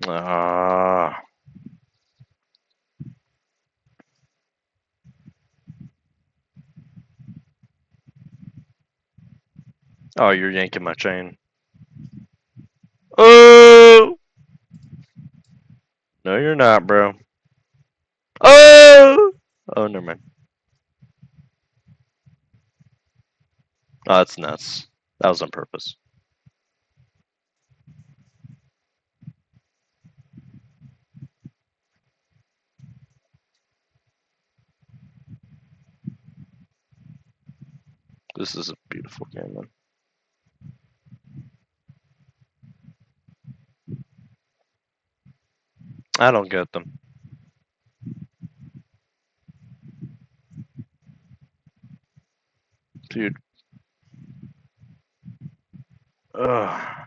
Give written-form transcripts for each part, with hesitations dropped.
Ah. Oh, you're yanking my chain. Oh! No, you're not, bro. Oh! Oh, never mind. Oh, that's nuts. That was on purpose. This is a beautiful game, man. I don't get them. Dude. Ugh.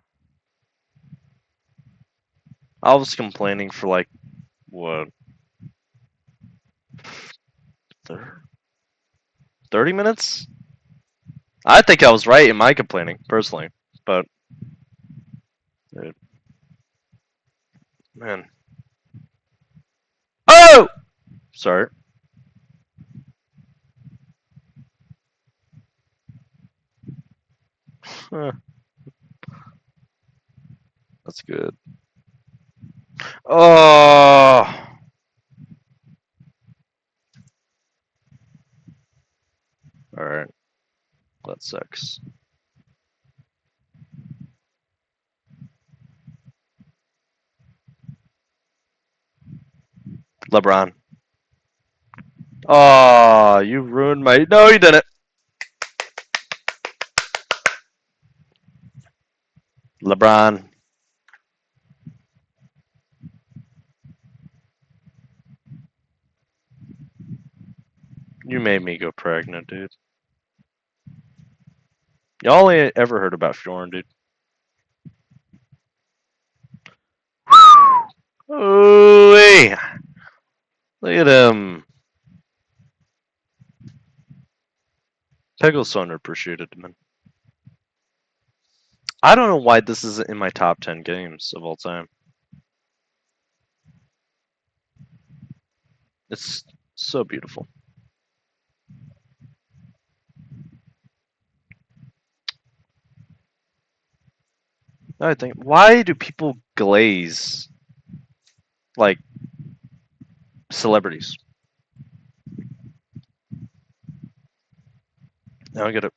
I was complaining for like, what, 30 minutes? I think I was right in my complaining, personally. But, dude, man. Oh! Sorry. Huh, that's good. Oh! Alright, that sucks. LeBron. Oh, you ruined my. No, you didn't. LeBron, you made me go pregnant, dude. You only ever heard about Fjorn, dude. Ooh, look at him. Peggle's so underappreciated, man. I don't know why this isn't in my top 10 games of all time. It's so beautiful. I think, why do people glaze like celebrities? I don't get it.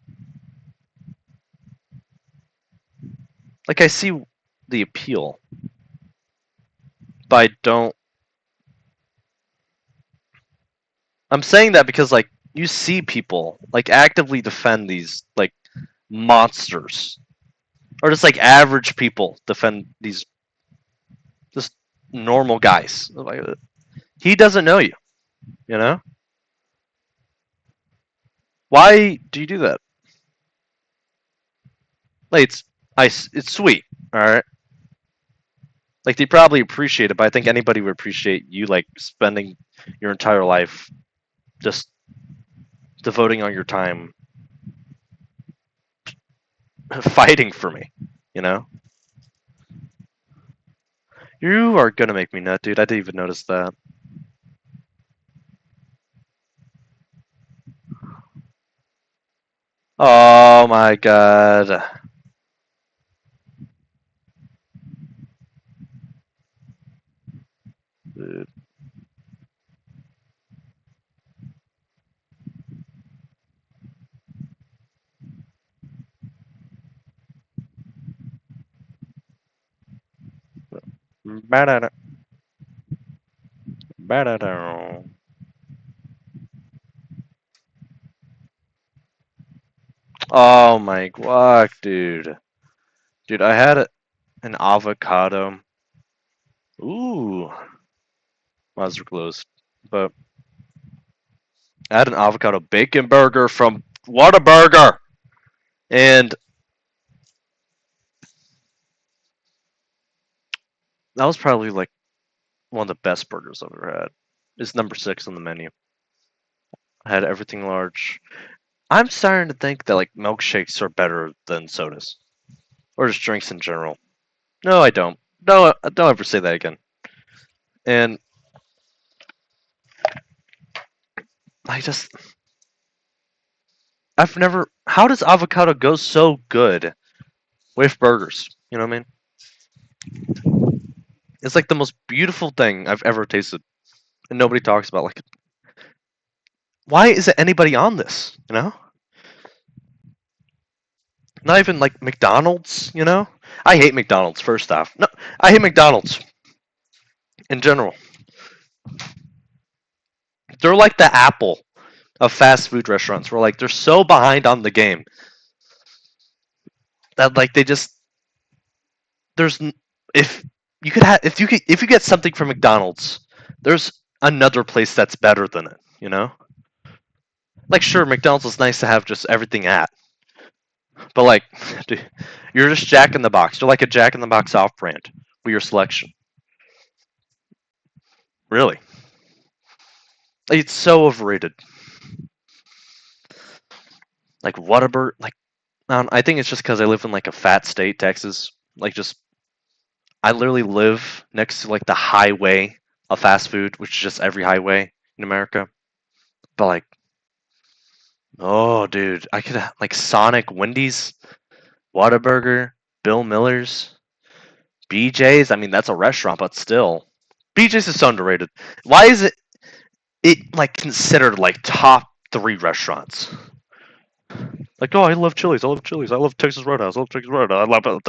Like, I see the appeal, but I don't. I'm saying that because, like, you see people, like, actively defend these, like, monsters. Or just, like, average people defend these just normal guys. Like, he doesn't know you, you know? Why do you do that? Like, it's sweet, alright? Like, they probably appreciate it, but I think anybody would appreciate you, like, spending your entire life just devoting all your time fighting for me, you know? You are gonna make me nut, dude. I didn't even notice that. Oh my god. Dude. Ba-da-da. Ba-da-da. Oh my god, dude. Dude, I had an avocado. Ooh. Eyes were closed. But I had an avocado bacon burger from Whataburger. And that was probably like one of the best burgers I've ever had. It's number 6 on the menu. I had everything large. I'm starting to think that like milkshakes are better than sodas. Or just drinks in general. No, I don't. don't ever say that again. And I just, I've never. How does avocado go so good with burgers? You know what I mean? It's like the most beautiful thing I've ever tasted, and nobody talks about. Like, why isn't anybody on this? You know? Not even like McDonald's. You know? I hate McDonald's. First off, no, I hate McDonald's in general. They're like the Apple of fast food restaurants. Where like they're so behind on the game that like they just there's if you could have if you get something from McDonald's, there's another place that's better than it. You know? Like sure, McDonald's is nice to have just everything at, but like, dude, you're just Jack in the Box. You're like a Jack in the Box off brand with your selection. Really, like, it's so overrated. Like Whataburger, like I think it's just because I live in like a fat state, Texas. Like just I literally live next to like the highway of fast food, which is just every highway in America. But like, oh dude, I could have like Sonic, Wendy's, Whataburger, Bill Miller's, BJ's. I mean, that's a restaurant, but still, BJ's is so underrated. Why is it like considered like top three restaurants? Like, oh, I love Chili's. I love Chili's. I love Texas Roadhouse. I love Texas Roadhouse. I love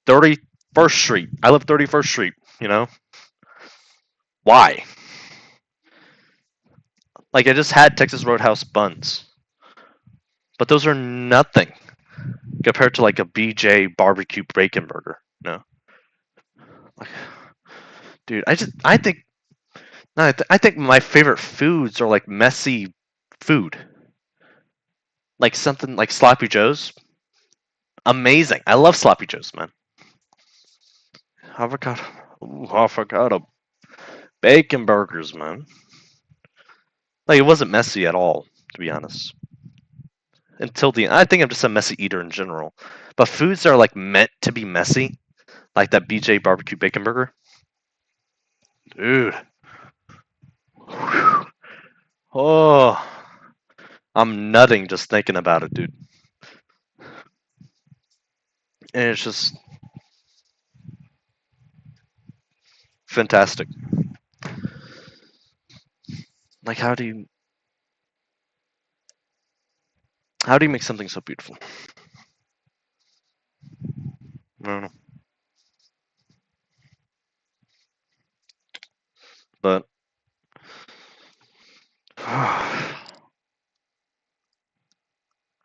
31st Street. I love 31st Street. You know why? Like, I just had Texas Roadhouse buns, but those are nothing compared to like a BJ barbecue bacon burger. No, like, dude, I think no, I think my favorite foods are like messy food, like something like sloppy joes. Amazing. I love sloppy joes, man. Avocado. Ooh, avocado. Bacon burgers, man. Like, it wasn't messy at all, to be honest. Until the I think I'm just a messy eater in general. But foods that are like meant to be messy, like that BJ barbecue bacon burger. Dude. Whew. Oh, I'm nutting just thinking about it, dude. And it's just fantastic. Like, how do you make something so beautiful? I don't know. But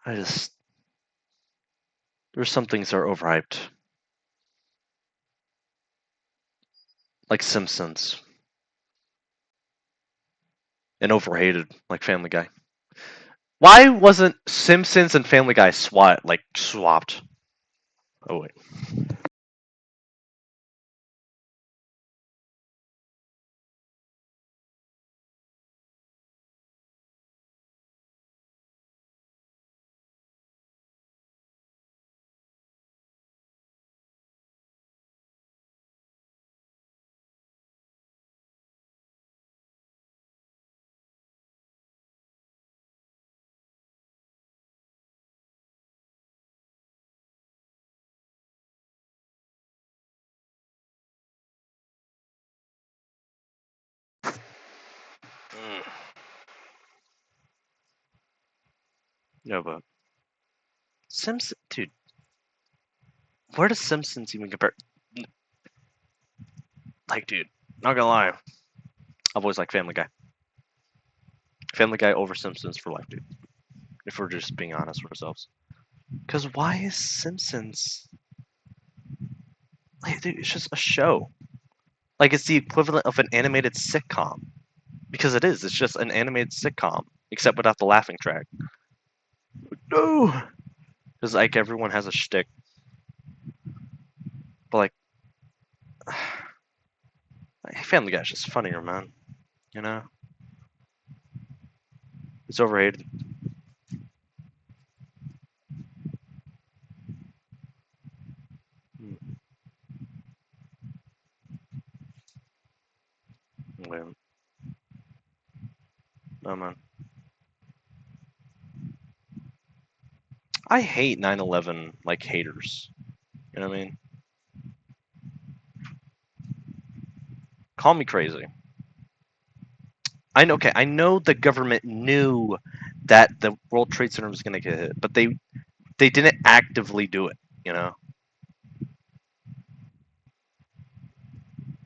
I just there's some things that are overhyped, like Simpsons, and overhated, like Family Guy. Why wasn't Simpsons and Family Guy swapped? Oh wait. Mm. No, but Simpsons, dude. Where does Simpsons even compare? Like, dude, not gonna lie, I've always liked Family Guy. Family Guy over Simpsons for life, dude. If we're just being honest with ourselves. Because why is Simpsons like, dude? It's just a show. Like, it's the equivalent of an animated sitcom. Because it is. It's just an animated sitcom, except without the laughing track. No. Because like everyone has a shtick, but like Family Guy's just funnier, man. You know, it's overrated. Oh man, I hate 9/11 like haters. You know what I mean? Call me crazy. I know. Okay, I know the government knew that the World Trade Center was gonna get hit, but they didn't actively do it. You know,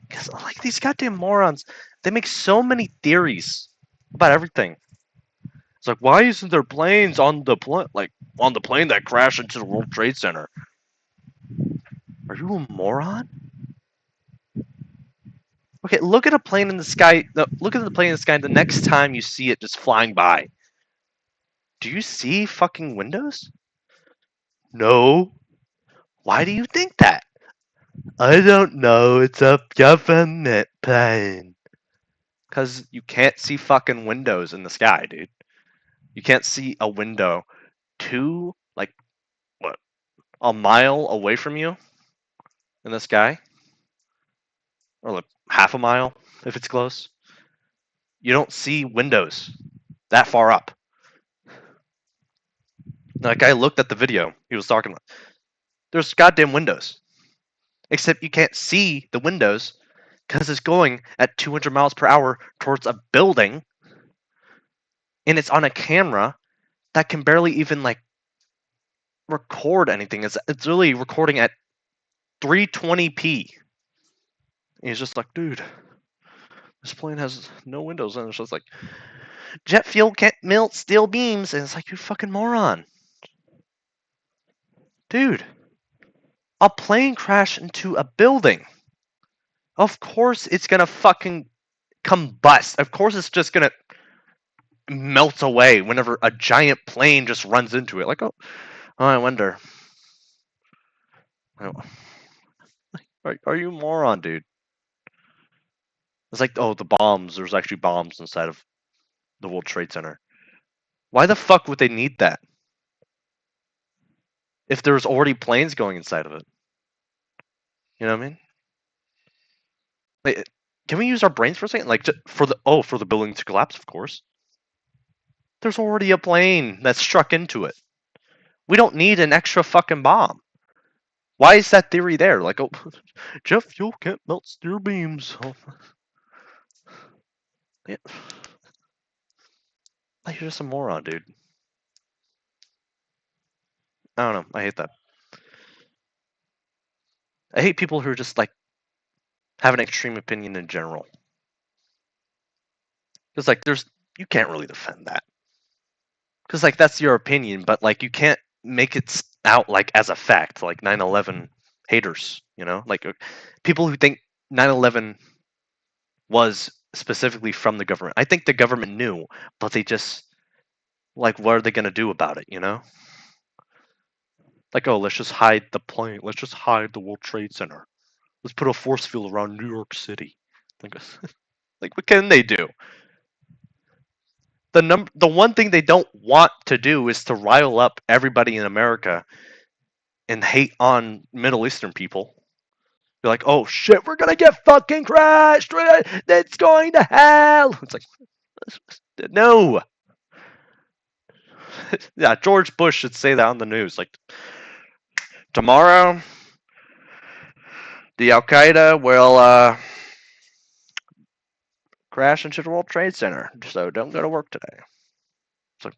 because like these goddamn morons, they make so many theories about everything. It's like, why isn't there planes on the plane that crashed into the World Trade Center? Are you a moron? Okay, look at a plane in the sky. Look at the plane in the sky the next time you see it just flying by. Do you see fucking windows? No. Why do you think that? I don't know. It's a government plane. Because you can't see fucking windows in the sky, dude. You can't see a window like, what, a mile away from you in the sky? Or like half a mile if it's close. You don't see windows that far up. That guy looked at the video he was talking about. There's goddamn windows. Except you can't see the windows because it's going at 200 miles per hour towards a building and it's on a camera that can barely even like record anything. It's really recording at 320p. And he's just like, dude, this plane has no windows, and it's just like jet fuel can't melt steel beams, and it's like, you fucking moron, dude. A plane crashed into a building. Of course, it's gonna fucking combust. Of course, it's just gonna melt away whenever a giant plane just runs into it. Like, oh, I wonder. Are you a moron, dude? It's like, oh, the bombs. There's actually bombs inside of the World Trade Center. Why the fuck would they need that if there's already planes going inside of it? You know what I mean? Like, can we use our brains for a second? Like, for the building to collapse, of course. There's already a plane that struck into it. We don't need an extra fucking bomb. Why is that theory there? Like, oh, jet fuel can't melt steel beams. Oh. Yeah. Like, you're just a moron, dude. I don't know. I hate that. I hate people who are just like have an extreme opinion in general. Because like, you can't really defend that. Because like that's your opinion, but like you can't make it out like as a fact. Like 9/11 haters, you know, like people who think 9/11 was specifically from the government. I think the government knew, but they just like, what are they gonna do about it? You know, like, oh, let's just hide the plane. Let's just hide the World Trade Center. Let's put a force field around New York City. Like, like what can they do? The one thing they don't want to do is to rile up everybody in America and hate on Middle Eastern people. You're like, oh shit, we're gonna get fucking crashed. It's going to hell. It's like, no. Yeah, George Bush should say that on the news. Like, tomorrow, the Al Qaeda will crash into the World Trade Center, so don't go to work today. It's like,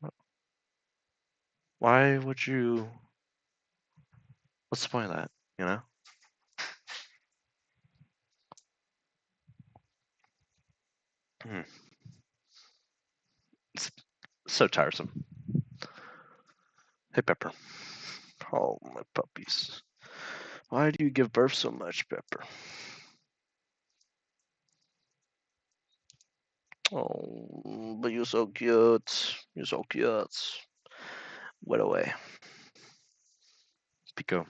why would you? What's the point of that? You know? Hmm. It's so tiresome. Hey, Pepper. Oh, my puppies. Why do you give birth so much, Pepper? Oh, but you're so cute. You're so cute. Wet away. Pico.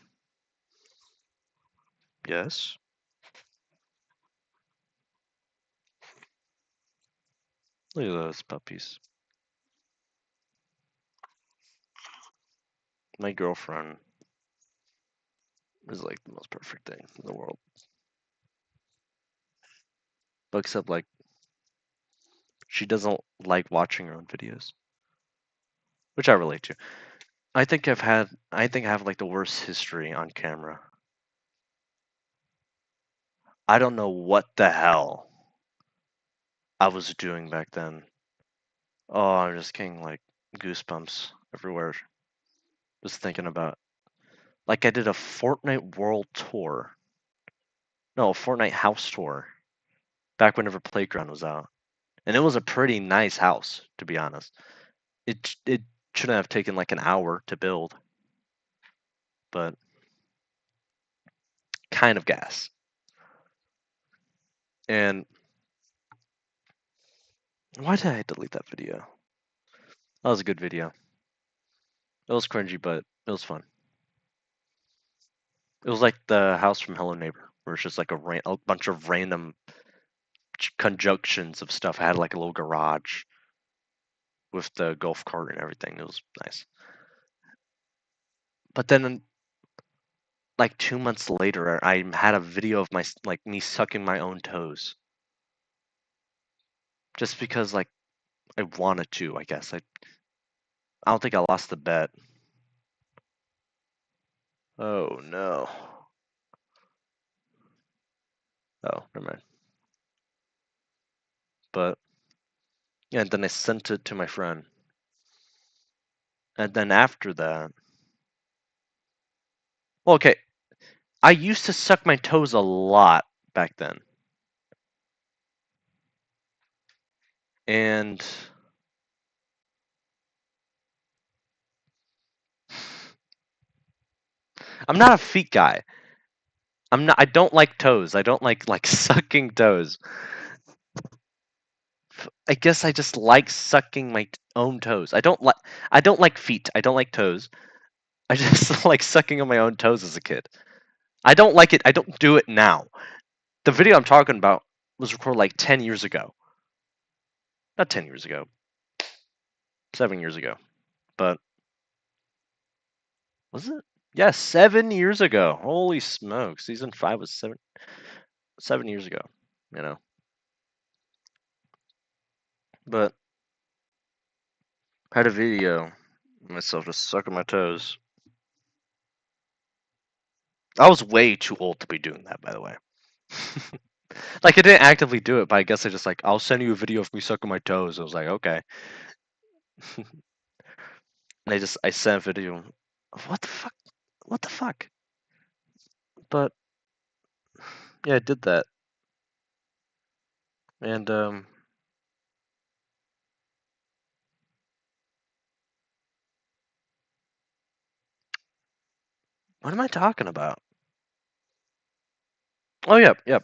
Yes? Look at those puppies. My girlfriend is like the most perfect thing in the world. Except like She doesn't like watching her own videos, which I relate to. I think I have like the worst history on camera. I don't know what the hell I was doing back then. Oh, I'm just getting like goosebumps everywhere. Just thinking about like I did a Fortnite World Tour. No, a Fortnite House Tour back whenever Playground was out. And it was a pretty nice house, to be honest. It shouldn't have taken like an hour to build, but kind of gas. And why did I delete that video? That was a good video. It was cringy, but it was fun. It was like the house from Hello Neighbor, where it's just like a bunch of random conjunctions of stuff. I had like a little garage with the golf cart and everything. It was nice. But then, like 2 months later, I had a video of me sucking my own toes, just because like I wanted to. I guess I don't think I lost the bet. Oh no. Oh, never mind. But yeah, and then I sent it to my friend. And then after that, well, okay, I used to suck my toes a lot back then. And I'm not a feet guy. I don't like toes. I don't like sucking toes. I guess I just like sucking my own toes. I don't like feet. I don't like toes. I just like sucking on my own toes as a kid. I don't like it. I don't do it now. The video I'm talking about was recorded like 10 years ago. Not 10 years ago. 7 years ago. But was it? Yeah, 7 years ago. Holy smokes. Season 5 was 7 years ago, you know. But I had a video of myself just sucking my toes. I was way too old to be doing that, by the way. Like I didn't actively do it, but I guess I just like I'll send you a video of me sucking my toes. I was like, okay. And I sent a video. What the fuck? What the fuck? But yeah, I did that. And what am I talking about? Oh yeah, yeah.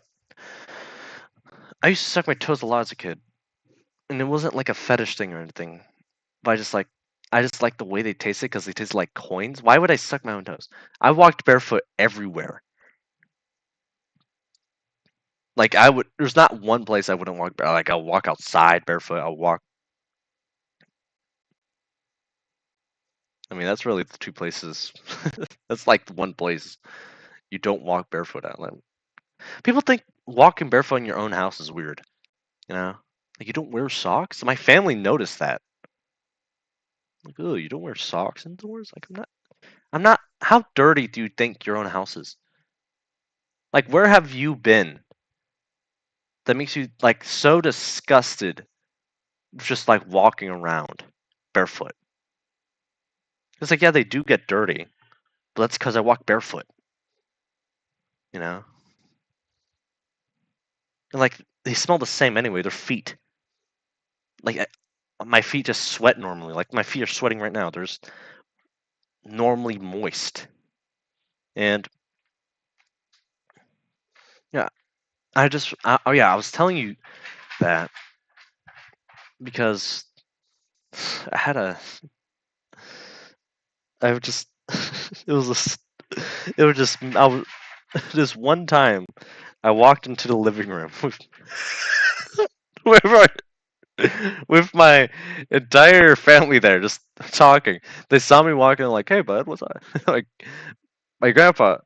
I used to suck my toes a lot as a kid, and it wasn't like a fetish thing or anything. But I just like the way they tasted because they taste like coins. Why would I suck my own toes? I walked barefoot everywhere. Like I would, there's not one place I wouldn't walk. Like I'll walk outside barefoot. I'll walk. I mean, that's really the two places. That's like the one place you don't walk barefoot at. Like, people think walking barefoot in your own house is weird. You know, like you don't wear socks. My family noticed that. Like, oh, you don't wear socks indoors? Like I'm not. I'm not. How dirty do you think your own house is? Like, where have you been that makes you like so disgusted just like walking around barefoot? It's like, yeah, they do get dirty, but that's because I walk barefoot, you know? And like, they smell the same anyway, their feet. Like, my feet just sweat normally. Like, my feet are sweating right now. They're just normally moist. And yeah, oh yeah, I was telling you that because I had a, I would just, it was just, it was just, I was, this one time I walked into the living room with, with my, with my entire family there, just talking. They saw me walking, like, "Hey, bud, what's up?" Like, my grandpa.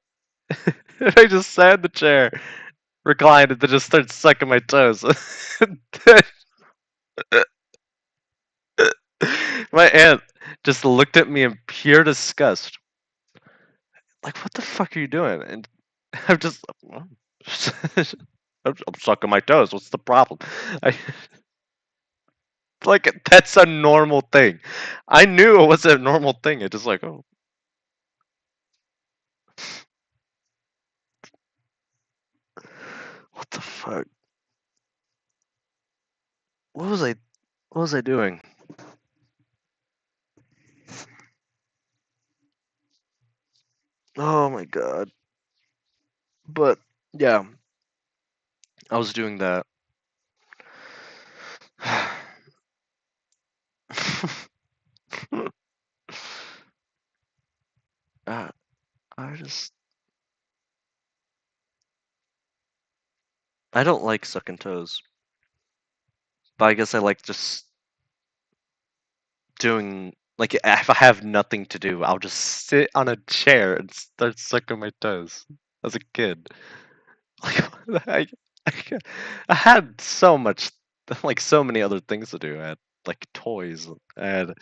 And I just sat in the chair, reclined, and then just started sucking my toes. My aunt just looked at me in pure disgust. Like, what the fuck are you doing? And I'm just, I'm sucking my toes. What's the problem? I like that's a normal thing. I knew it was a normal thing. It just like, oh, what the fuck? What was I? What was I doing? Oh my god! But yeah, I was doing that. uh, I just, I don't like sucking toes, but I guess I like just doing like if I have nothing to do, I'll just sit on a chair and start sucking my toes as a kid. Like I, I had so much, like so many other things to do. I had like toys. I had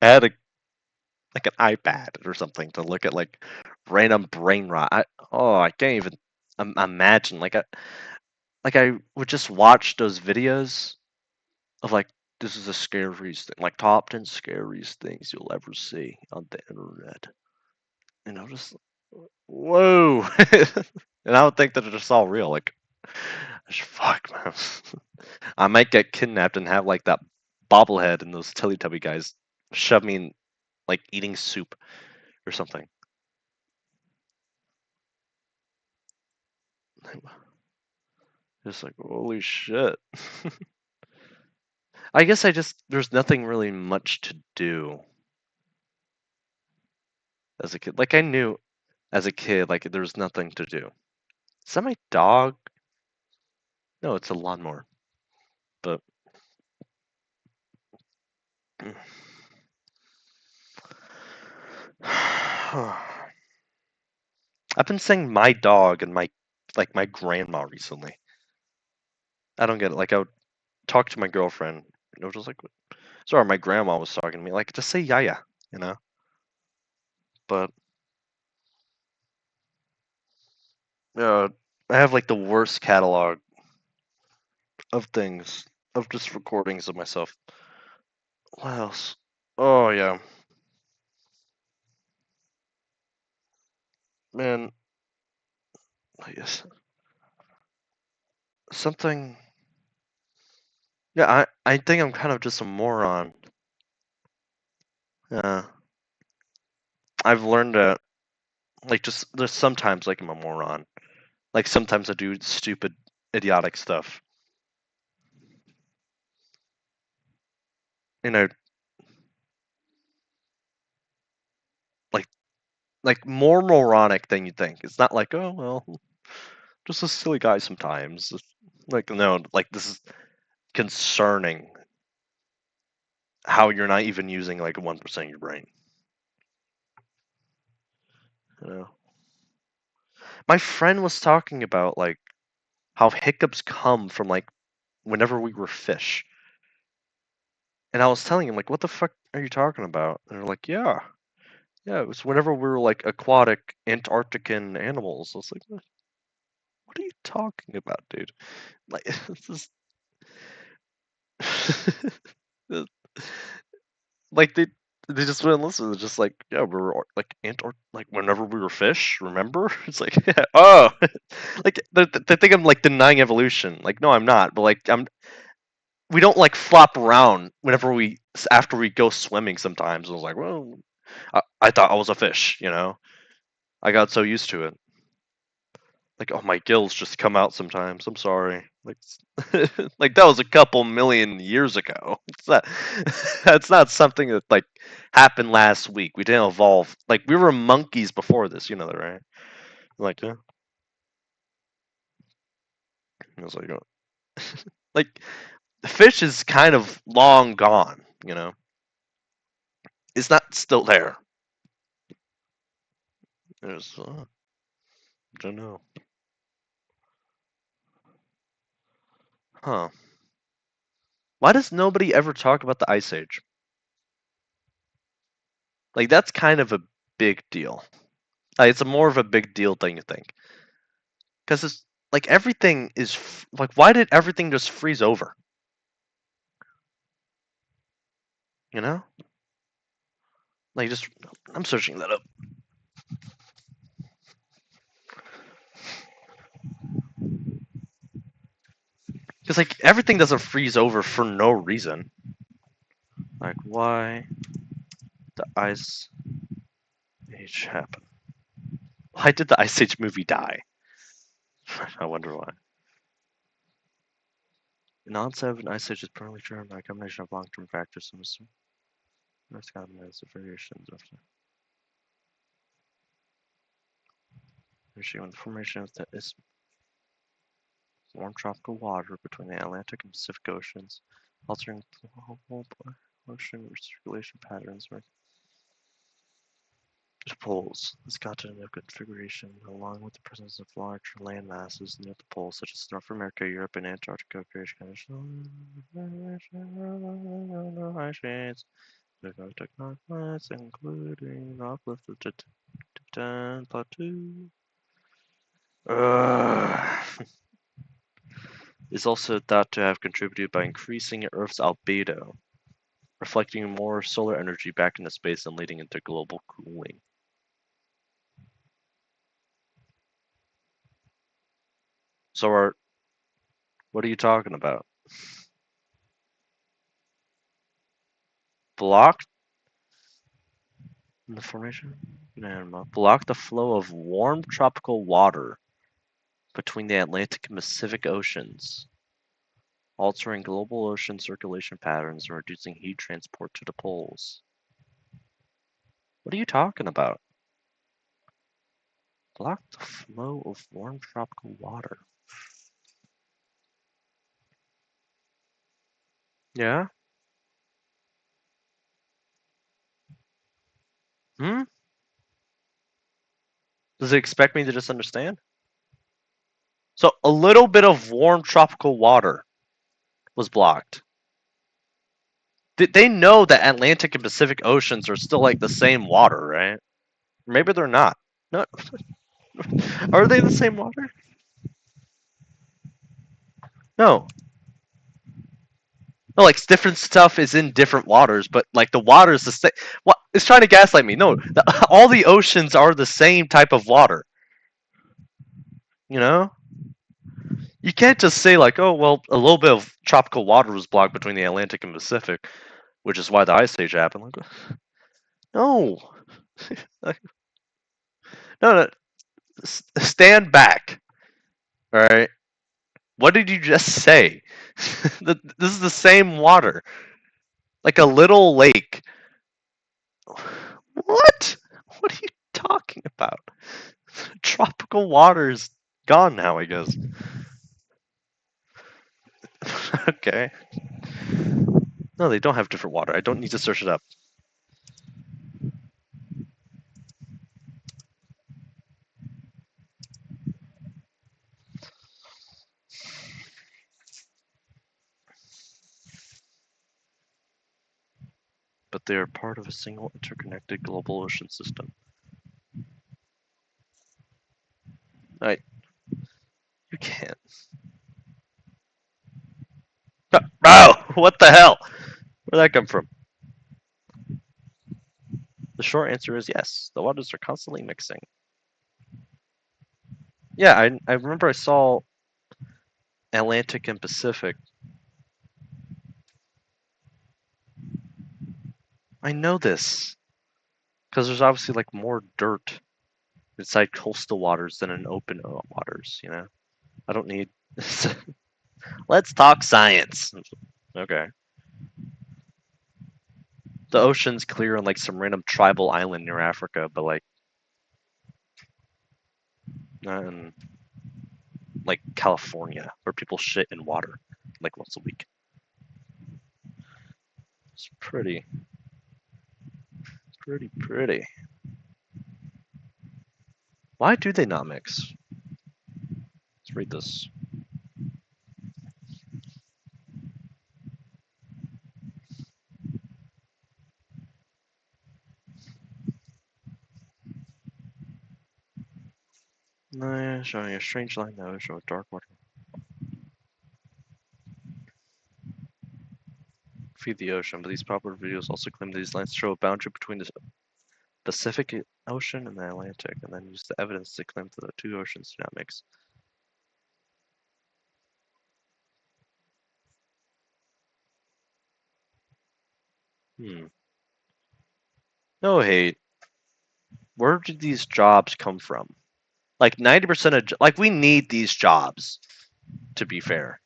I had a like an iPad or something to look at like random brain rot. I can't even imagine. Like I would just watch those videos of like this is the scariest thing, like top 10 scariest things you'll ever see on the internet. And I'm just whoa, and I would think that it's all real. Like, fuck, man, I might get kidnapped and have like that bobblehead and those Teletubby guys shove me in like eating soup or something. Just like holy shit. I guess I just there's nothing really much to do as a kid. Like I knew as a kid, like there was nothing to do. Is that my dog? No, it's a lawnmower. But I've been saying my dog and my like my grandma recently. I don't get it. Like I would talk to my girlfriend, and it was just like, sorry, my grandma was talking to me. Like just say yaya, you know. But I have like the worst catalog of things of just recordings of myself. What else? Oh yeah, man. I guess something. Yeah, I think I'm kind of just a moron. Yeah, I've learned that like just there's sometimes like I'm a moron. Like sometimes I do stupid, idiotic stuff. You know, like more moronic than you think. It's not like oh well, just a silly guy sometimes. Like no, like this is concerning how you're not even using like 1% of your brain. You know, my friend was talking about like how hiccups come from like whenever we were fish, and I was telling him like, what the fuck are you talking about? And they're like, yeah, yeah, it was whenever we were like aquatic Antarctican animals. I was like, what are you talking about, dude? Like, this is like they just wouldn't listen. They're just like, yeah, we were like like whenever we were fish. Remember? It's like, oh, like they think I'm like denying evolution. Like, no, I'm not. But like, we don't like flop around whenever we after we go swimming. Sometimes I was like, well, I thought I was a fish. You know, I got so used to it. Like, oh, my gills just come out sometimes. I'm sorry. Like, like that was a couple million years ago. It's not, that's not something that like happened last week. We didn't evolve. Like we were monkeys before this. You know that, right? Like, yeah. I was like, like the fish is kind of long gone. You know, it's not still there. There's, I don't know. Huh. Why does nobody ever talk about the Ice Age? Like, that's kind of a big deal. Like, it's a more of a big deal thing you think. Because it's like everything is like, why did everything just freeze over? You know? Like, just I'm searching that up. Because like everything doesn't freeze over for no reason. Like, why the Ice Age happen? Why did the Ice Age movie die? I wonder why. The onset of an ice age is primarily driven by a combination of long-term factors, some risk elements of variations of the formation of the warm tropical water between the Atlantic and Pacific Oceans, altering ocean circulation patterns or poles. This continental configuration, along with the presence of large land masses near the poles, such as North America, Europe, and Antarctica, creates conditions including uplift of the Tibetan Plateau. Is also thought to have contributed by increasing Earth's albedo, reflecting more solar energy back into space and leading into global cooling. So, what are you talking about? Blocked in the formation? Block the flow of warm tropical water between the Atlantic and Pacific Oceans, altering global ocean circulation patterns and reducing heat transport to the poles. What are you talking about? Block the flow of warm tropical water. Yeah? Hmm? Does it expect me to just understand? So a little bit of warm tropical water was blocked. They know that Atlantic and Pacific Oceans are still like the same water, right? Maybe they're not. No, are they the same water? No. No, like different stuff is in different waters, but like the water is the same. What? It's trying to gaslight me. No, all the oceans are the same type of water. You know? You can't just say like, oh well, a little bit of tropical water was blocked between the Atlantic and Pacific, which is why the ice age happened. Like, no, no, no. Stand back. All right. What did you just say? This is the same water, like a little lake. What? What are you talking about? Tropical water is gone now, I guess. Okay. No, they don't have different water. I don't need to search it up. But they are part of a single interconnected global ocean system. Alright. You can't. Bro! What the hell? Where'd that come from? The short answer is yes. The waters are constantly mixing. Yeah, I remember I saw Atlantic and Pacific. I know this. Because there's obviously like more dirt inside coastal waters than in open waters, you know? I don't need. Let's talk science. Okay. The ocean's clear on like some random tribal island near Africa, but like not in like California where people shit in water like once a week. It's pretty. Why do they not mix? Let's read this. No, showing a strange line in the ocean with dark water. Feed the ocean, but these popular videos also claim that these lines show a boundary between the Pacific Ocean and the Atlantic, and then use the evidence to claim that the two oceans do not mix. No hate. Where did these jobs come from? Like 90% of like we need these jobs to be fair.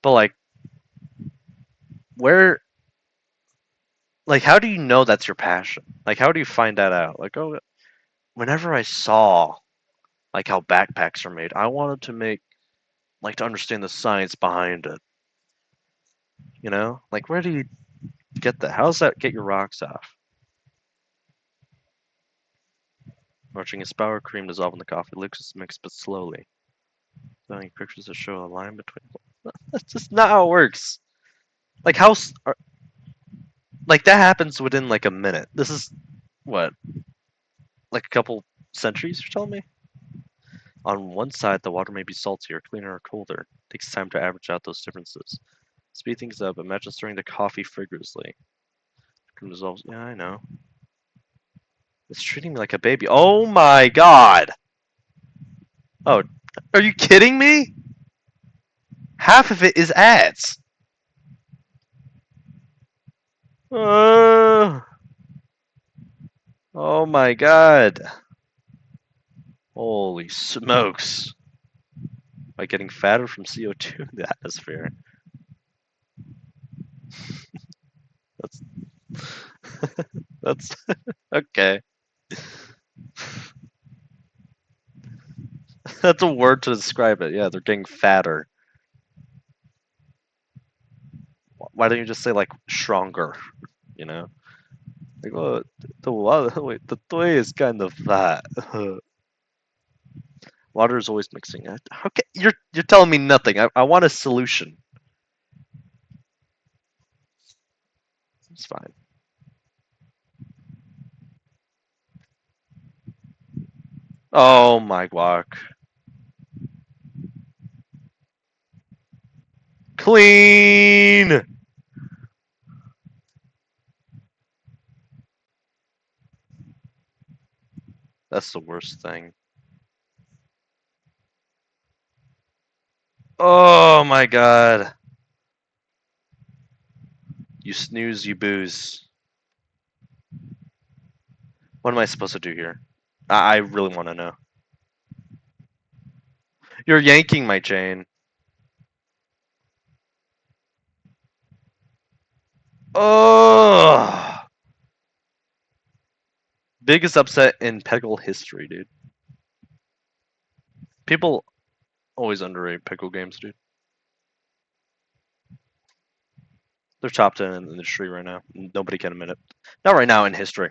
But like where like how do you know that's your passion? Like how do you find that out? Like oh whenever I saw like how backpacks are made, I wanted to make like to understand the science behind it. You know? Like where do you get that? How does that get your rocks off? Watching a sour cream dissolve in the coffee, liquids mix but slowly. Showing pictures that show a line between. That's just not how it works. Like how like that happens within like a minute. This is what like a couple centuries. You're telling me? On one side, the water may be saltier, cleaner, or colder. It takes time to average out those differences. Speed things up. Imagine stirring the coffee vigorously. Cream dissolves. Yeah, I know. It's treating me like a baby. Oh my god! Oh, are you kidding me? Half of it is ads. Uh, oh my god. Holy smokes. By getting fatter from CO2 in the atmosphere. That's that's okay. That's a word to describe it. Yeah, they're getting fatter. Why don't you just say like stronger? You know, like oh, the water. Wait, the toy is kind of fat. Water is always mixing. Okay, you're telling me nothing. I want a solution. It's fine. Oh my guac. Clean. That's the worst thing. Oh my god. You snooze, you booze. What am I supposed to do here? I really want to know. You're yanking my chain. Oh, biggest upset in peggle history, dude. People always underrate peggle games, dude. They're top 10 in the industry right now. Nobody can admit it. Not right now in history.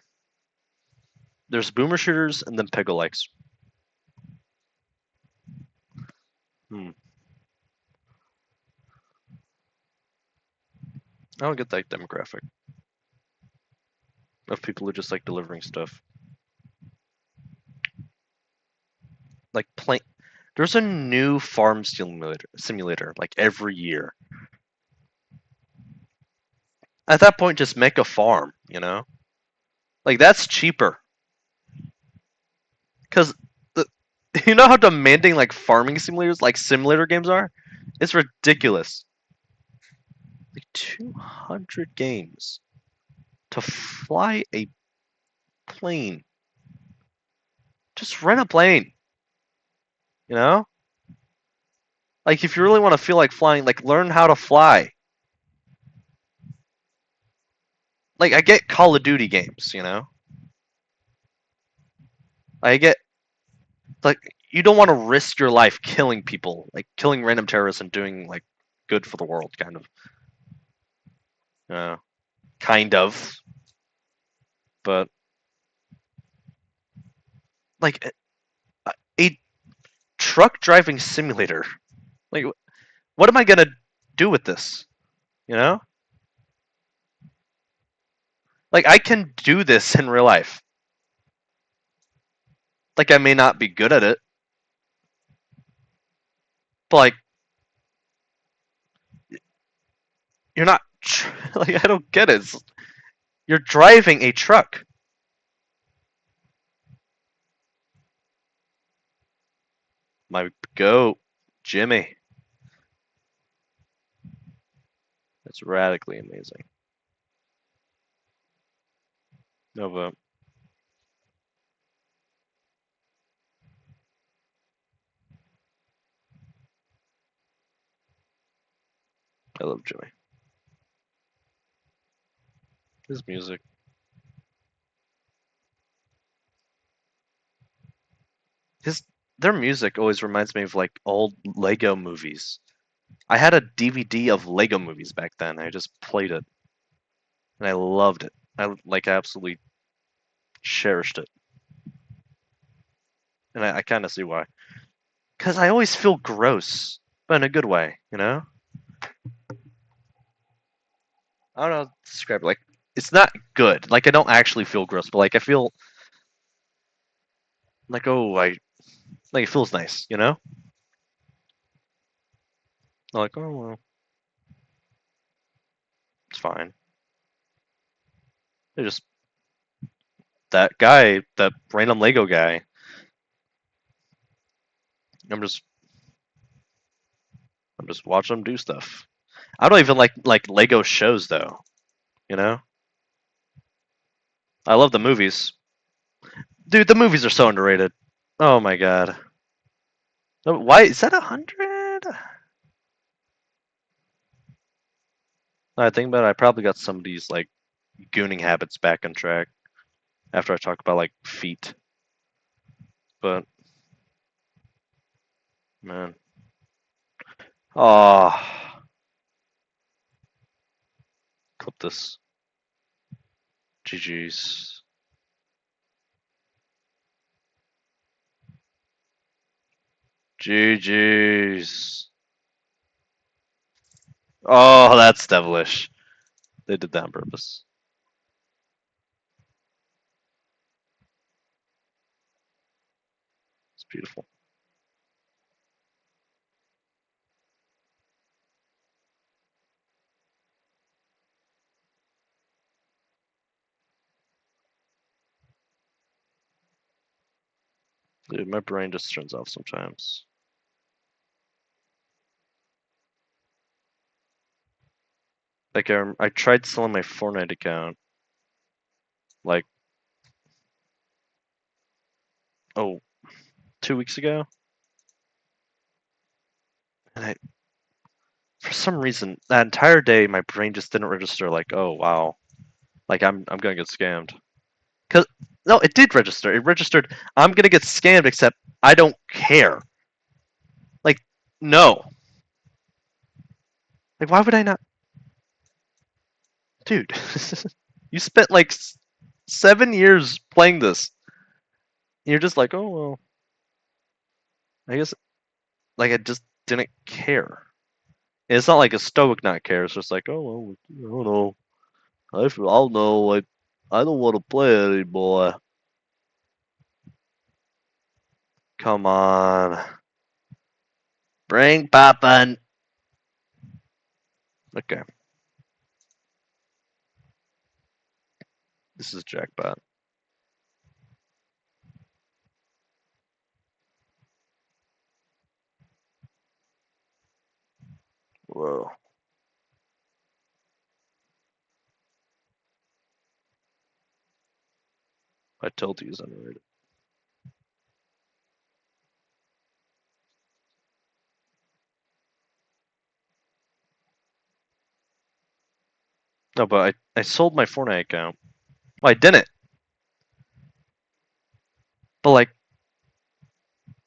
There's boomer shooters and then peggle likes. Hmm. I don't get that demographic of people who just like delivering stuff. Like play. There's a new farm simulator like every year. At that point, just make a farm. You know, like that's cheaper. Because the you know how demanding like farming simulators, like simulator games are. It's ridiculous. Like 200 games to fly a plane. Just rent a plane. You know, like if you really want to feel like flying, like learn how to fly. Like I get Call of Duty games. You know, I get like you don't want to risk your life killing people, like killing random terrorists and doing like good for the world, kind of. Kind of, but like a truck driving simulator. Like, what am I gonna do with this? You know, like I can do this in real life. Like I may not be good at it, but like you're not. Like I don't get it. You're driving a truck. My goat, Jimmy. It's radically amazing. No, but I love Jimmy. His music. His their music always reminds me of like old Lego movies. I had a DVD of Lego movies back then. I just played it and I loved it. I like absolutely cherished it, and I kind of see why. Cause I always feel gross, but in a good way, you know. I don't know how to describe it. Like it's not good. Like I don't actually feel gross, but like I feel like oh I like it feels nice, you know. Like oh well, it's fine. They just that guy, that random Lego guy. I'm just I'm just watching him do stuff. I don't even like Lego shows though. You know, I love the movies, dude. The movies are so underrated. Oh my god. Why is that 100? I think about it, I probably got some of these like gooning habits back on track after I talk about like feet. But man, oh, clip this. GG's. GG's. Oh, that's devilish. They did that on purpose. It's beautiful. Dude, my brain just turns off sometimes. Like I tried selling my Fortnite account like oh 2 weeks ago, and I for some reason that entire day my brain just didn't register like oh wow like I'm gonna get scammed. Cause no, it did register. It registered I'm gonna get scammed except I don't care. Like no, like why would I not, dude? You spent like 7 years playing this. And you're just like oh well I guess like I just didn't care. And it's not like a stoic not care. It's just like, oh well, I don't know. I'll know. Like, I don't want to play it anymore. Come on, bring poppin'. Okay, this is jackpot. Whoa, I told you he's underrated. No, but I sold my Fortnite account. Well, I didn't. But like,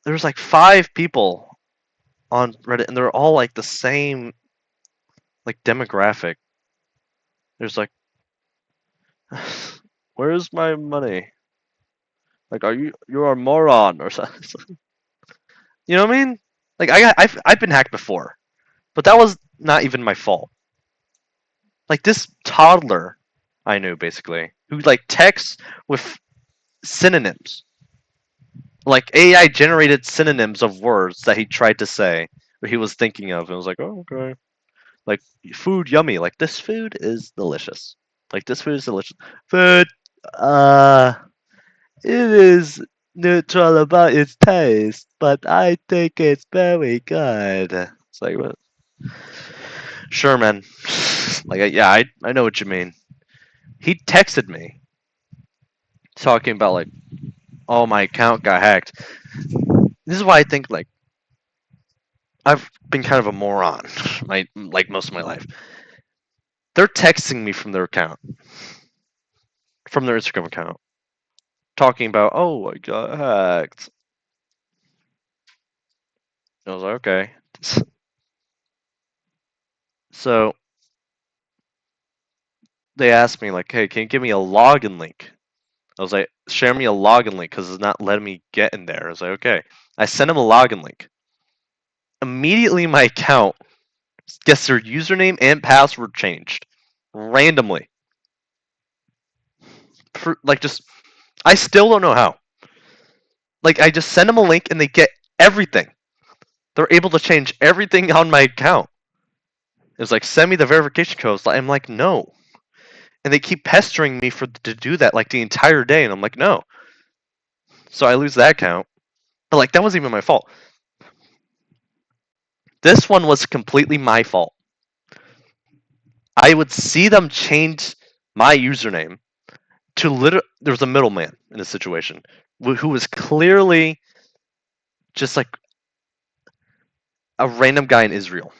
there was like 5 people on Reddit, and they're all like the same like demographic. There's like, where's my money? Like, you're a moron or something? You know what I mean? Like I've been hacked before, but that was not even my fault. Like this toddler I knew basically who like texts with synonyms. like AI generated synonyms of words that he tried to say or he was thinking of, and was like, oh, okay, like food yummy, like this food is delicious, like this food is delicious, food, uh, it is neutral about its taste, but I think it's very good. It's like, what? Sure, man. Like, yeah, I know what you mean. He texted me talking about like, oh, my account got hacked. This is why I think like I've been kind of a moron, like most of my life. They're texting me from their account, from their Instagram account, talking about, oh, I got hacked. I was like, okay. So they asked me like, hey, can you give me a login link? I was like, share me a login link because it's not letting me get in there. I was like, okay. I sent him a login link. Immediately, my account gets their username and password changed randomly. Like, just, I still don't know how. Like, I just send them a link and they get everything. They're able to change everything on my account. It's like, send me the verification codes. I'm like, no. And they keep pestering me to do that like the entire day. And I'm like, no. So I lose that account. But like, that wasn't even my fault. This one was completely my fault. I would see them change my username to there was a middleman in the situation who was clearly just like a random guy in Israel.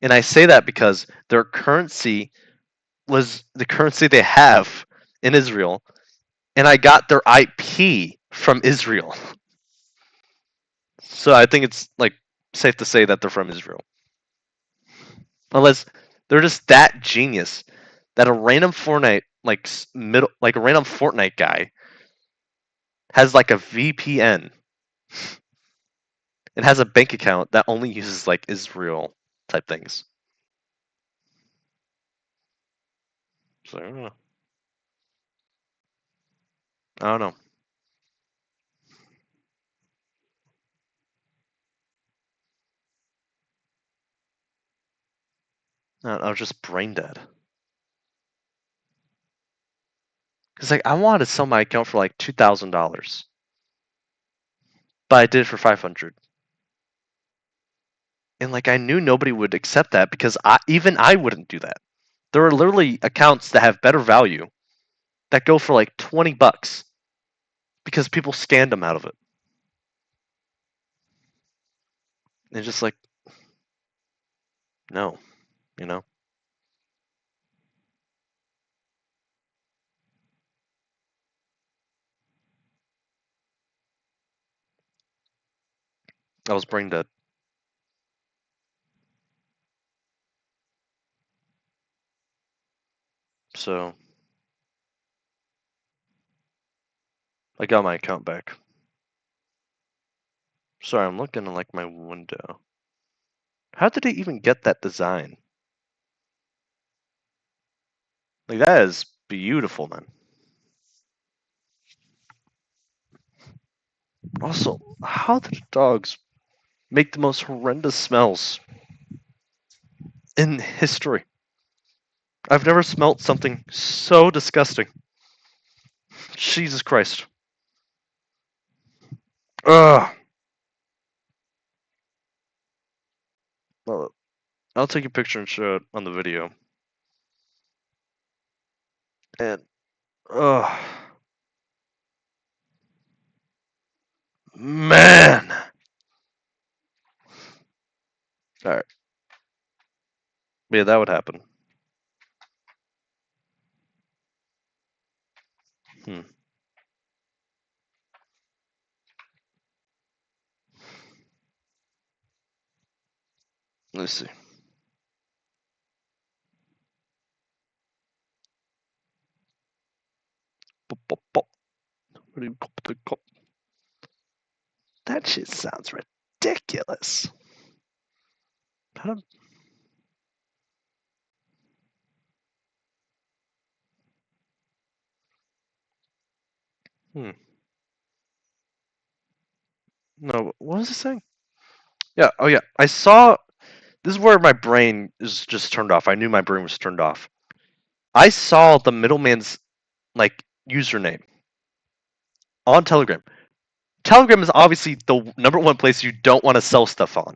And I say that because their currency was the currency they have in Israel, and I got their IP from Israel. So I think it's like safe to say that they're from Israel. Unless they're just that genius that a random Fortnite like a random Fortnite guy has like a VPN and has a bank account that only uses like Israel type things. So I don't know. I don't know. I was just brain dead. Cause like I wanted to sell my account for like $2,000, but I did it for 500. And like I knew nobody would accept that because even I wouldn't do that. There are literally accounts that have better value that go for like $20 because people scanned them out of it. And it's just like no, you know. I was brain dead. So I got my account back. Sorry, I'm looking at like my window. How did they even get that design? Like that is beautiful, man. Also, how did dogs make the most horrendous smells in history? I've never smelt something so disgusting. Jesus Christ. Ugh. Well, I'll take a picture and show it on the video. And ugh, man. All right. Yeah, that would happen. Hmm. Let's see. What do you call- That shit sounds ridiculous. How do- Hmm. No, what was I saying? Yeah. Oh yeah. I saw. This is where my brain is just turned off. I knew my brain was turned off. I saw the middleman's like username on Telegram. Telegram is obviously the number one place you don't want to sell stuff on.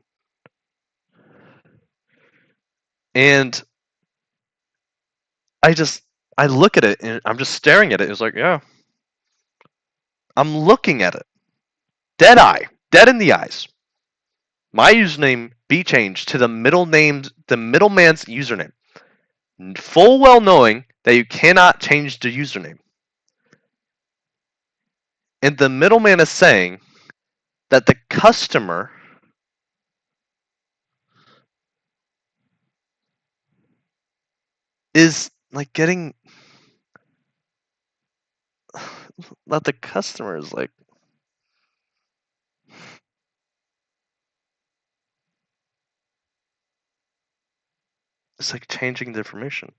And I just I look at it and I'm just staring at it. It's like, yeah, I'm looking at it. Dead eye. Dead in the eyes. My username be changed to the middleman's username. Full well knowing that you cannot change the username. And the middleman is saying that the customer is like getting that the customer is like it's like changing the information.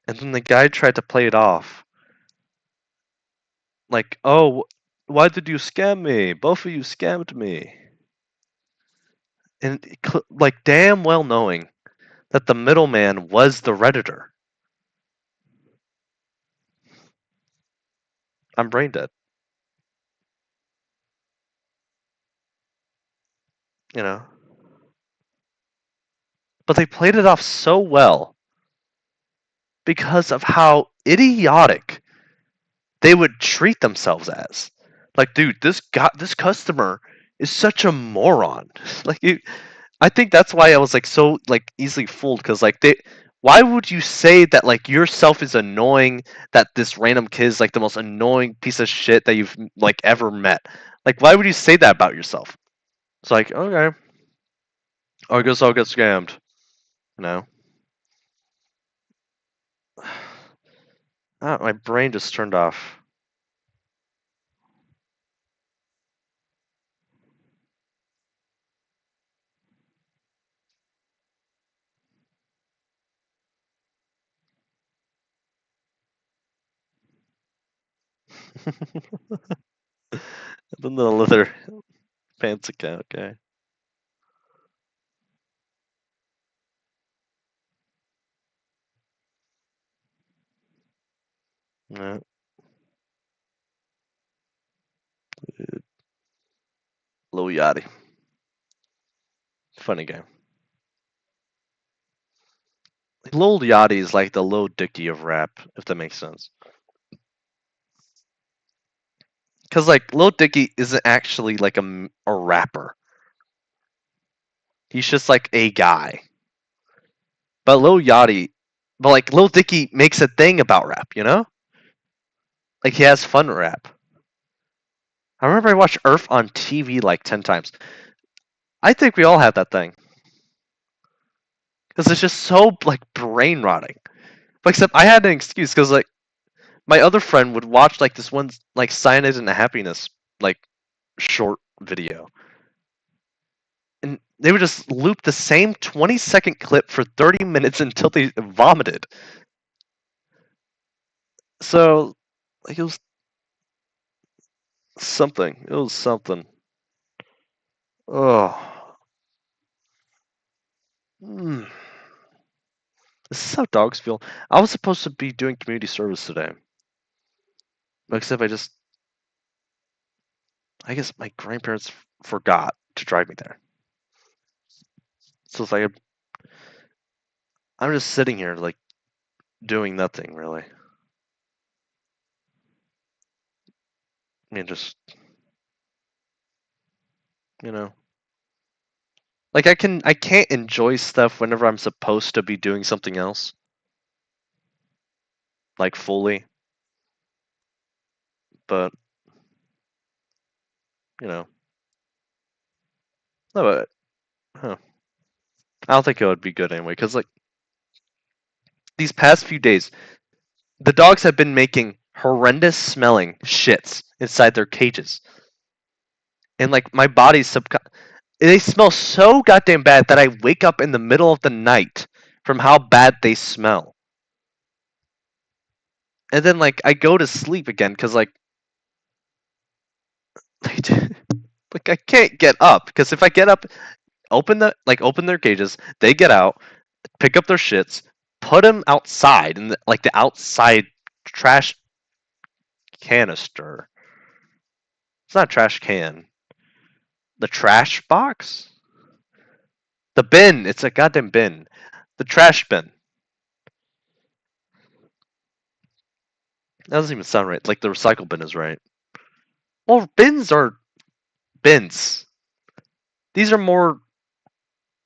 And then the guy tried to play it off. Like, oh, why did you scam me? Both of you scammed me. And like damn well knowing that the middleman was the Redditor. I'm brain dead. You know? But they played it off so well because of how idiotic they would treat themselves as. Like, dude, this customer is such a moron. Like, I think that's why I was like so like easily fooled because like why would you say that like yourself is annoying? That this random kid is like the most annoying piece of shit that you've like ever met? Like, why would you say that about yourself? It's like, okay, I guess I'll get scammed. You know? Ah, my brain just turned off. Then the leather pants account, okay. No, Lil Yachty. Funny game. Lil Yachty is like the Lil Dicky of rap, if that makes sense. Because like Lil Dicky isn't actually like a rapper. He's just like a guy. But Lil Yachty, but like Lil Dicky makes a thing about rap, you know? Like he has fun rap. I remember I watched Earth on TV like 10 times. I think we all have that thing. Because it's just so like brain rotting. But except I had an excuse because like my other friend would watch like this one like Cyanide and Happiness like short video. And they would just loop the same 20-second clip for 30 minutes until they vomited. So like it was something. It was something. Oh. Mm. This is how dogs feel. I was supposed to be doing community service today. Except I guess my grandparents forgot to drive me there. So it's like I'm just sitting here like doing nothing really. I mean, just you know, like I can't enjoy stuff whenever I'm supposed to be doing something else, like fully. But you know, no, huh. I don't think it would be good anyway. Because like these past few days, the dogs have been making horrendous smelling shits inside their cages, and like my body's they smell so goddamn bad that I wake up in the middle of the night from how bad they smell. And then like I go to sleep again because like I can't get up because if I get up, open their cages, they get out, pick up their shits, put them outside in the outside trash canister. It's not a trash can. The trash box? The bin. It's a goddamn bin. The trash bin. That doesn't even sound right. Like the recycle bin is right. Well, bins are bins. These are more.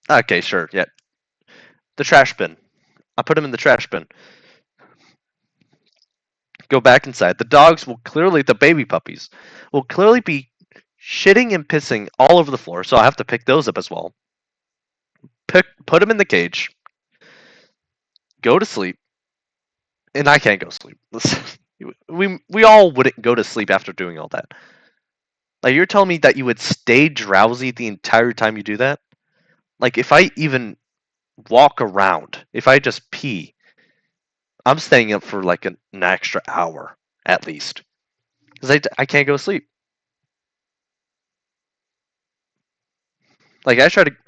Okay, sure. Yeah. The trash bin. I put them in the trash bin. Go back inside. The dogs will clearly, the baby puppies, will clearly be shitting and pissing all over the floor, so I have to pick those up as well. Put them in the cage. Go to sleep. And I can't go to sleep. We all wouldn't go to sleep after doing all that. Like you're telling me that you would stay drowsy the entire time you do that? Like if I even walk around, if I just pee, I'm staying up for like an extra hour at least because I can't go to sleep. Like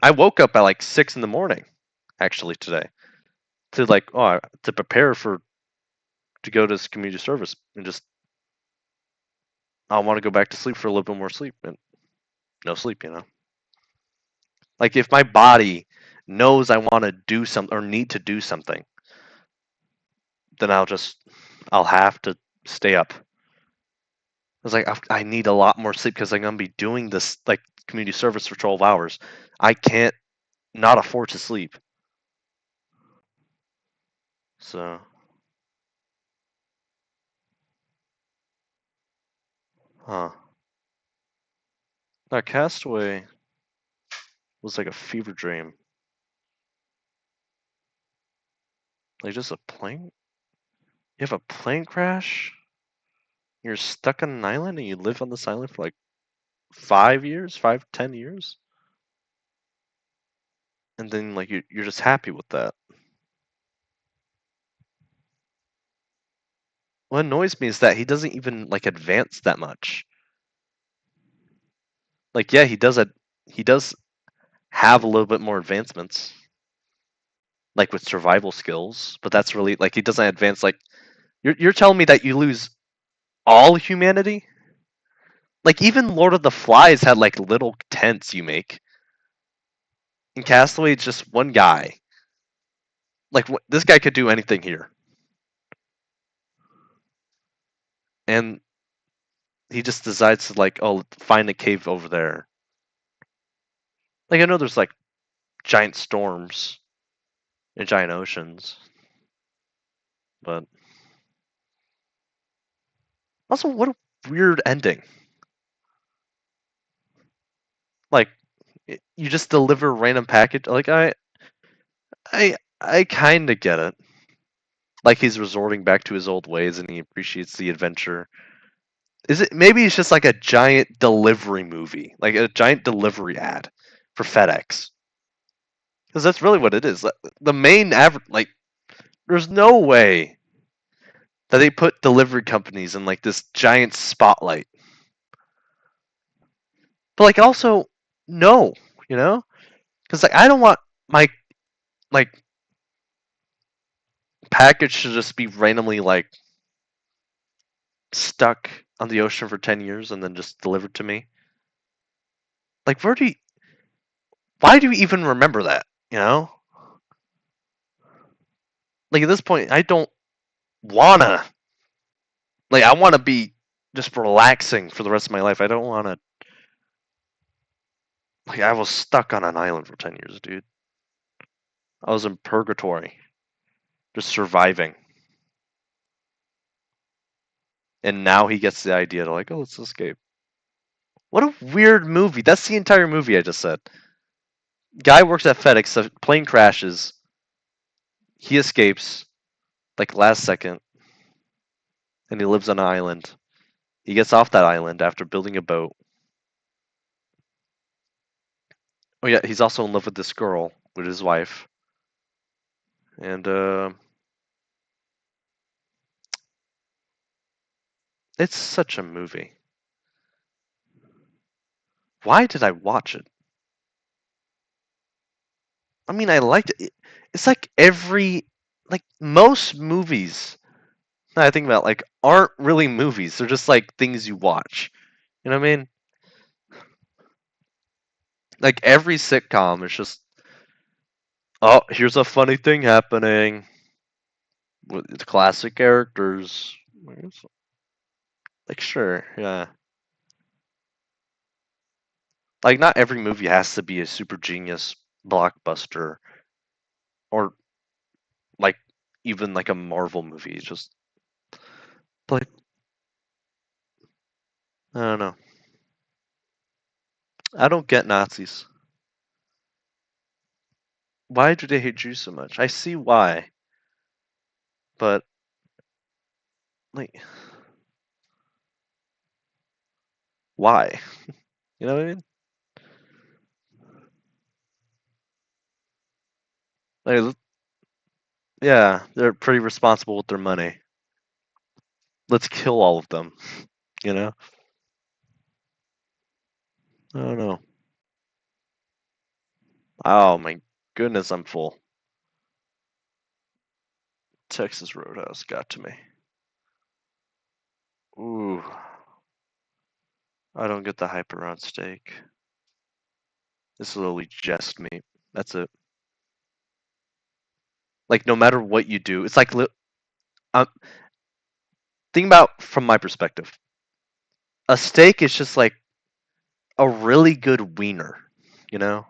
I woke up at like 6 in the morning actually today to to prepare for to go to this community service and just I want to go back to sleep for a little bit more sleep and no sleep, you know. Like if my body knows I want to do something or need to do something, then I'll have to stay up. It's like I need a lot more sleep because I'm gonna be doing this like community service for 12 hours. I can't not afford to sleep. So, huh? That Castaway was like a fever dream. Like just a plane. You have a plane crash. You're stuck on an island and you live on this island for like 5 years, 5, 10 years, and then like you're just happy with that. What annoys me is that he doesn't even like advance that much. Like yeah, he does have a little bit more advancements, like with survival skills, but that's really like he doesn't advance like you're telling me that you lose all humanity? Like even Lord of the Flies had like little tents you make. In Castaway, it's just one guy. Like this guy could do anything here, and he just decides to like, oh, find a cave over there. Like I know there's like giant storms and giant oceans, but also what a weird ending. Like you just deliver a random package. Like I kind of get it. Like he's resorting back to his old ways and he appreciates the adventure. Is it maybe it's just like a giant delivery movie, like a giant delivery ad for FedEx? Because that's really what it is. The main like there's no way that they put delivery companies in like this giant spotlight. But like also no, you know? Cuz like I don't want my like package to just be randomly like stuck on the ocean for 10 years and then just delivered to me. Like why do you even remember that, you know? Like at this point I don't wanna like I want to be just relaxing for the rest of my life. I don't want to like I was stuck on an island for 10 years, dude. I was in purgatory, just surviving. And now he gets the idea to like, oh, let's escape. What a weird movie. That's the entire movie I just said. Guy works at FedEx, the plane crashes, he escapes like last second, and he lives on an island. He gets off that island after building a boat. Oh yeah, he's also in love with this girl, with his wife. And it's such a movie. Why did I watch it? I mean, I liked it. It's like like most movies. Now I think about like aren't really movies. They're just like things you watch. You know what I mean? Like every sitcom is just, oh, here's a funny thing happening with the classic characters. Like sure, yeah. Like not every movie has to be a super genius blockbuster or like even like a Marvel movie. It's just like I don't know. I don't get Nazis. Why do they hate Jews so much? I see why, but like why? You know what I mean? Like, yeah, they're pretty responsible with their money. Let's kill all of them. You know? I don't know. Oh my goodness, I'm full. Texas Roadhouse got to me. Ooh, I don't get the hype around steak. It's literally just meat. That's it. Like no matter what you do, it's like um, think about from my perspective. A steak is just like a really good wiener, you know?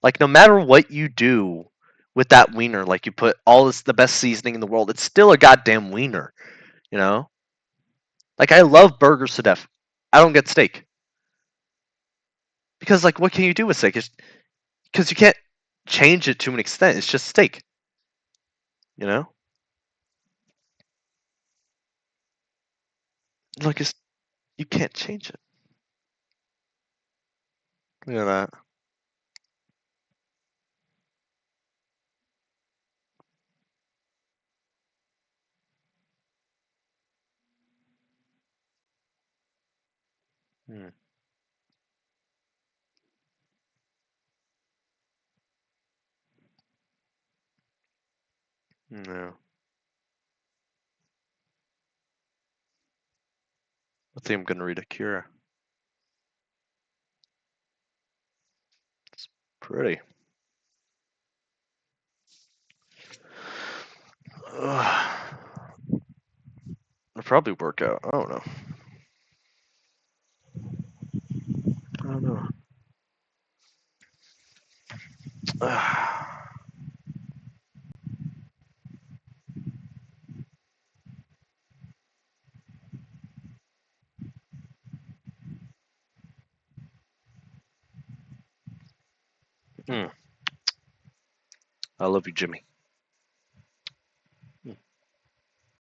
Like no matter what you do with that wiener, like you put all this the best seasoning in the world, it's still a goddamn wiener, you know? Like I love burgers to death. I don't get steak because like what can you do with steak? Because you can't change it to an extent. It's just steak, you know? Like it's you can't change it. You know that. Hmm. No. I think I'm gonna read Akira. It's pretty. Ugh. It'll probably work out. I don't know. I don't know. Hmm. I love you, Jimmy.